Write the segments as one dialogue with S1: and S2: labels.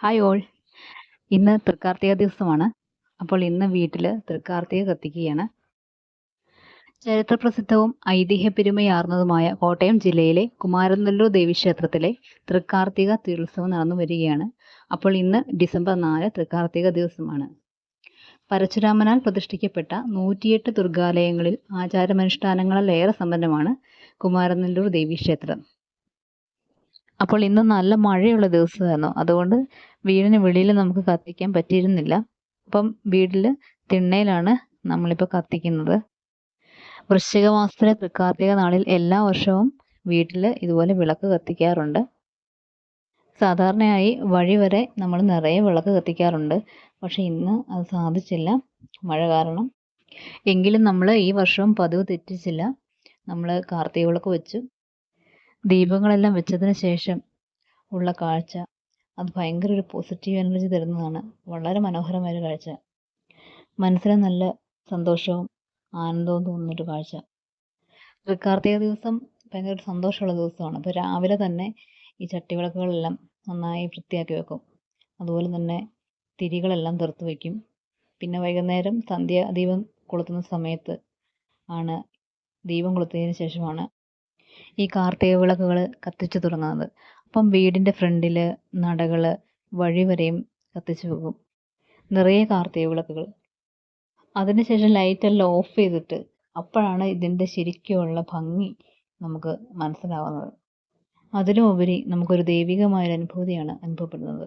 S1: Hi all. ഇന്ന് തൃക്കാർത്തിക ദിവസമാണ്. അപ്പോൾ ഇന്ന് വീട്ടിൽ തൃക്കാർത്തിക കത്തിക്കുകയാണ്. ചരിത്രപ്രസിദ്ധവും ഐതിഹ്യപ്പെരുമയാർന്നതുമായ കോട്ടയം ജില്ലയിലെ കുമാരനെല്ലൂർ ദേവീക്ഷേത്രത്തിലെ തൃക്കാർത്തിക തീർത്ഥാടനം നടന്നു വരികയാണ്. അപ്പോൾ ഇന്ന് ഡിസംബർ 4 തൃക്കാർത്തിക ദിവസമാണ്. പരശുരാമനാൽ പ്രതിഷ്ഠിക്കപ്പെട്ട 108 ദുർഗാലയങ്ങളിൽ ആചാരമനുഷ്ഠാനങ്ങളേറെ സമ്പന്നമാണ് കുമാരനെല്ലൂർ ദേവീക്ഷേത്രം. അപ്പോൾ ഇന്ന് നല്ല മഴയുള്ള ദിവസമായിരുന്നു. അതുകൊണ്ട് വീടിന് വെളിയിൽ നമുക്ക് കത്തിക്കാൻ പറ്റിയിരുന്നില്ല. അപ്പം വീട്ടിൽ തിണ്ണയിലാണ് നമ്മളിപ്പോൾ കത്തിക്കുന്നത്. വൃശ്ചിക മാസത്തിലെ തൃക്കാർത്തിക നാളിൽ എല്ലാ വർഷവും വീട്ടിൽ ഇതുപോലെ വിളക്ക് കത്തിക്കാറുണ്ട്. സാധാരണയായി വഴി വരെ നമ്മൾ നിറയെ വിളക്ക് കത്തിക്കാറുണ്ട്. പക്ഷെ ഇന്ന് അത് സാധിച്ചില്ല, മഴ കാരണം. എങ്കിലും നമ്മൾ ഈ വർഷവും പതിവ് തെറ്റിച്ചില്ല. നമ്മൾ കാർത്തിക വിളക്ക് വെച്ചു. ദീപങ്ങളെല്ലാം വെച്ചതിന് ശേഷം ഉള്ള കാഴ്ച അത് ഭയങ്കര ഒരു പോസിറ്റീവ് എനർജി തരുന്നതാണ്. വളരെ മനോഹരമായൊരു കാഴ്ച. മനസ്സിന് നല്ല സന്തോഷവും ആനന്ദവും തോന്നുന്നൊരു കാഴ്ച. തൃക്കാർത്തിക ദിവസം ഭയങ്കര ഒരു സന്തോഷമുള്ള ദിവസമാണ്. അപ്പോൾ രാവിലെ തന്നെ ഈ ചട്ടിവിളക്കുകളെല്ലാം നന്നായി വൃത്തിയാക്കി വെക്കും. അതുപോലെ തന്നെ തിരികളെല്ലാം തീർത്ത് വയ്ക്കും. പിന്നെ വൈകുന്നേരം ദീപം കൊളുത്തുന്ന സമയത്ത് ആണ്, ദീപം കൊളുത്തിയതിന് ശേഷമാണ് ഈ കാർത്തിക വിളക്കുകൾ കത്തിച്ചു തുടങ്ങുന്നത്. അപ്പം വീടിൻ്റെ ഫ്രണ്ടിൽ, നടകൾ, വഴി വരെയും കത്തിച്ചു വെക്കും നിറയെ കാർത്തിക വിളക്കുകൾ. അതിനുശേഷം ലൈറ്റെല്ലാം ഓഫ് ചെയ്തിട്ട് അപ്പോഴാണ് ഇതിൻ്റെ ശരിക്കുമുള്ള ഭംഗി നമുക്ക് മനസ്സിലാവുന്നത്. അതിലുമുപരി നമുക്കൊരു ദൈവികമായൊരു അനുഭൂതിയാണ് അനുഭവപ്പെടുന്നത്.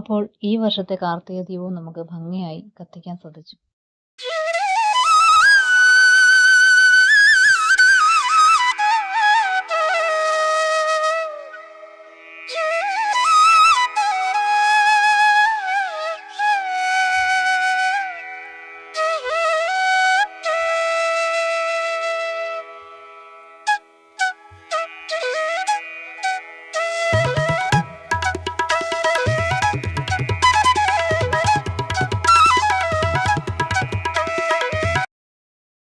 S1: അപ്പോൾ ഈ വർഷത്തെ കാർത്തിക ദീപവും നമുക്ക് ഭംഗിയായി കത്തിക്കാൻ സാധിച്ചു.